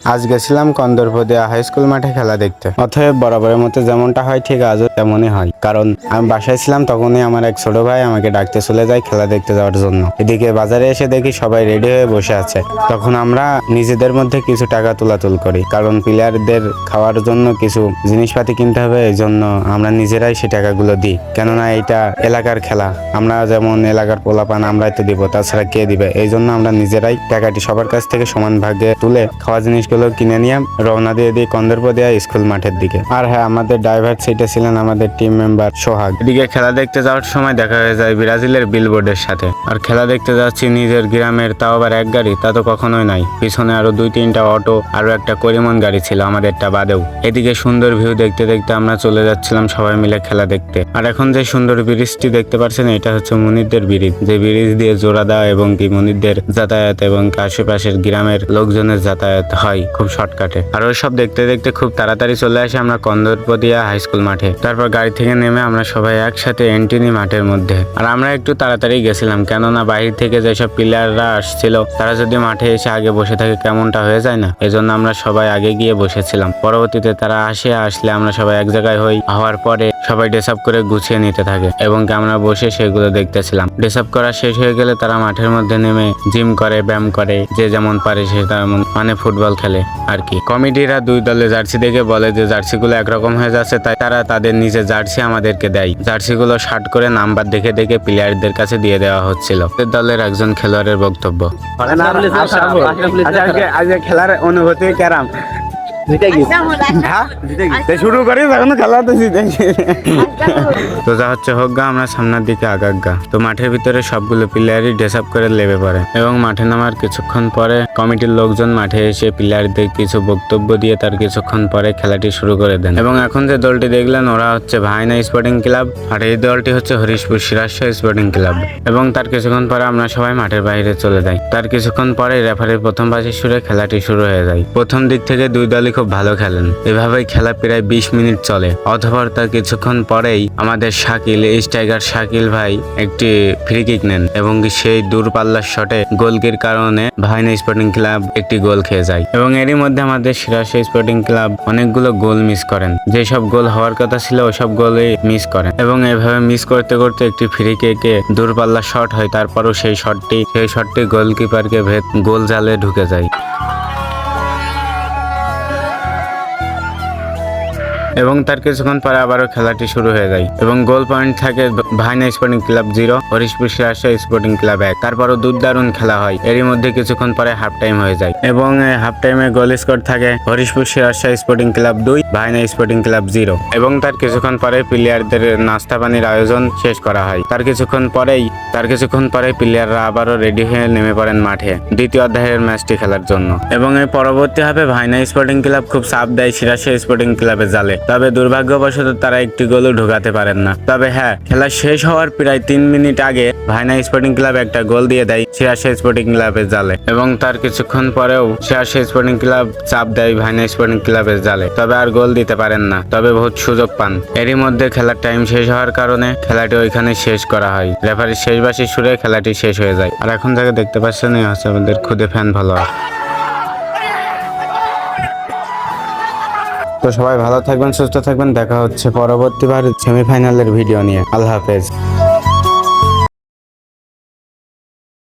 আজ গেছিলাম কন্দরপদিয়া high school মাঠে খেলা দেখতে। অতএব বরাবরের মতো যেমনটা হয় ঠিক আজও তেমনই হয়, কারণ আমি বাসায় ছিলাম তখনই আমার এক ছোট ভাই আমাকে ডাকতে চলে যায় খেলা দেখতে যাওয়ার জন্য। এদিকে বাজারে এসে দেখি সবাই রেডি হয়ে বসে আছে। তখন আমরা নিজেদের মধ্যে কিছু টাকা তোলাতুল করি, কারণ প্লেয়ারদের খাওয়ার জন্য কিছু জিনিসপাতি কিনতে হবে। এই জন্য আমরা নিজেরাই সেই টাকাগুলো দিই, কেননা এটা এলাকার খেলা। আমরা যেমন এলাকার পোলাপান আমরাই তো দিব, তাছাড়া কে দিবে? এই জন্য আমরা নিজেরাই টাকাটি সবার কাছ থেকে সমান ভাগে তুলে খাওয়া জিনিসগুলো কিনে নিয়ে রওনা দিয়ে দিই কন্দরপদিয়া স্কুল মাঠের দিকে। আর হ্যাঁ, আমাদের ড্রাইভার সিটে ছিলেন আমাদের টিম মেম্বার সোহাগ। এদিকে খেলা দেখতে যাওয়ার সময় দেখা হয়ে যায় ব্রাজিলের বিলবোর্ডের সাথে। আর খেলা দেখতে যাচ্ছি নিজের গ্রামের, তাও আবার এক গাড়ি, তা তো কখনোই নাই। পিছনে আরো 2-3টা অটো, আরো একটা করিমন গাড়ি ছিল আমাদেরটা বাদেও। এদিকে সুন্দর ভিউ দেখতে দেখতে আমরা চলে যাচ্ছিলাম সবাই মিলে খেলা দেখতে। আর এখন যে সুন্দর ব্রিজটি দেখতে পাচ্ছেন, এটা হচ্ছে মুনিরদের ব্রিজ, যে ব্রিজ দিয়ে জোড়াদা এবং কি মুনিরদের যাতায়াত এবং আশেপাশের গ্রামের লোকজনের যাতায়াত হয় খুব শর্টকাটে। আর ওইসব দেখতে দেখতে খুব তাড়াতাড়ি চলে আসে আমরা কন্দরপদিয়া হাই স্কুল মাঠে। তারপর গাড়ি থেকে নেমে আমরা সবাই একসাথে এন্ট্রি নিই মাঠের মধ্যে। আর আমরা একটু তাড়াতাড়ি গেছিলাম, কেননা বাইরে থেকে যেসব প্লেয়াররা আসছিল তারা যদি মাঠে এসে আগে বসে থাকে কেমনটা হয়ে যায় না। এজন্য আমরা সবাই আগে গিয়ে বসেছিলাম। পরবর্তীতে তারা আসলে আমরা সবাই এক জায়গায় হওয়ার পরে সবাই ড্রেস আপ করে গুছিয়ে নিতে থাকে এবং আমরা বসে সেগুলো দেখতেছিলাম। ড্রেস আপ করা শেষ হয়ে গেলে তারা মাঠের মধ্যে নেমে জিম করে, ব্যায়াম করে, যে যেমন পারে সে তেমন, মানে ফুটবল খেলে আর কি। কমিটিরা দুই দলে জার্সি দেখে বলে যে জার্সিগুলো একরকম হয়ে যাচ্ছে, তাই তারা তাদের নিজের জার্সি আমাদেরকে দেয়। জার্সিগুলো শার্ট করে নাম্বার দেখে দেখে প্লেয়ারদের কাছে দিয়ে দেওয়া হচ্ছিল। দলের একজন খেলোয়াড়ের বক্তব্য। খেলার অনুভূতি কেরাম শুরু করি তখন খেলা তো যা হচ্ছে হোক গা, আমরা সামনের দিকে আগাগা। তো মাঠের ভিতরে সবগুলো প্লেয়ারই ড্রেস আপ করে লেবে পড়ে এবং মাঠে নামার কিছুক্ষণ পরে কমিটির লোকজন মাঠে এসে প্লেয়ারদের কিছু বক্তব্য দিয়ে তার কিছুক্ষণ পরে খেলাটি শুরু করে দেন। এবং এখন যে দলটি দেখলেন ওরা হচ্ছে ভাইনা স্পোর্টিং ক্লাব, আর এই দলটি হচ্ছে হরিশপুর সিরাজশাহ স্পোর্টিং ক্লাব। এবং তার কিছুক্ষণ পরে আমরা সবাই মাঠের বাইরে চলে যাই। তার কিছুক্ষণ পরে রেফারির প্রথম বাজির সুরে খেলাটি শুরু হয়ে যায়। প্রথম দিক থেকে দুই দলই খুব ভালো খেলেন। এভাবেই খেলা প্রায় 20 মিনিট চলে। অথবা তার কিছুক্ষণ পরেই আমাদের শাকিল, স্ট্রাইকার শাকিল ভাই একটি ফ্রি কিক নেন এবং সেই দূরপাল্লার শটে গোলকির কারণে ভাইনা স্পোর্টিং ক্লাব একটি গোল খেয়ে যায়। এবং এরই মধ্যে আমাদের সিরাজশাহ স্পোর্টিং ক্লাব অনেকগুলো গোল মিস করেন। যেসব গোল হওয়ার কথা ছিল ওইসব গোলই মিস করেন এবং এভাবে মিস করতে করতে একটি ফ্রি কিকে দূরপাল্লার শট হয়। তারপরও সেই শটটি গোলকিপারকে গোল জালে ঢুকে যায়। এবং তার কিছুক্ষণ পরে আবারও খেলাটি শুরু হয়ে যায় এবং গোল পয়েন্ট থাকে Bhaina sporting club 0, Harishpur Sirajshah sporting club 1। তারপরও দুর্দারুণ খেলা হয়। এরই মধ্যে কিছুক্ষণ পরে হাফ টাইম হয়ে যায় এবং হাফ টাইমে গোল স্কোর থাকে Harishpur Sirajshah sporting club 2, Bhaina sporting club 0। এবং তার কিছুক্ষণ পরে প্লেয়ারদের নাস্তা পানির আয়োজন শেষ করা হয়। তার কিছুক্ষণ পরে প্লেয়াররা আবারও রেডি হয়ে নেমে পড়েন মাঠে দ্বিতীয় অধ্যায়ের ম্যাচটি খেলার জন্য। এবং এই পরবর্তী হবে ভাইনা স্পোর্টিং ক্লাব খুব চাপ দেয় সিরাজশাহ স্পোর্টিং ক্লাবের জালে। তবে দুর্ভাগ্যবশত তারা একটি গোলও ঢোকাতে পারেন না। তবে হ্যাঁ, খেলা শেষ হওয়ার প্রায় 3 মিনিট আগে ভাইনা স্পোর্টিং ক্লাব একটা গোল দিয়ে দেয় সিরাজশাহ স্পোর্টিং ক্লাবের জালে এবং তার কিছুক্ষণ পরেও সিরাজশাহ স্পোর্টিং ক্লাব চাপ দেয় ভাইনা স্পোর্টিং ক্লাবের জালে, তবে আর গোল দিতে পারেন না, তবে বহুত সুযোগ পান। এরই মধ্যে খেলার টাইম শেষ হওয়ার কারণে খেলাটি ওইখানে শেষ করা হয়। রেফারির শেষ বাঁশির সুরে খেলাটি শেষ হয়ে যায়। আর এখন যাকে দেখতে পাচ্ছেন এই হচ্ছে আমাদের খুদে ফ্যান ফলোয়ার। তো সবাই ভালো থাকবেন, সুস্থ থাকবেন। দেখা হচ্ছে পরবর্তীবার সেমিফাইনালের ভিডিও নিয়ে। আল্লাহ হাফেজ।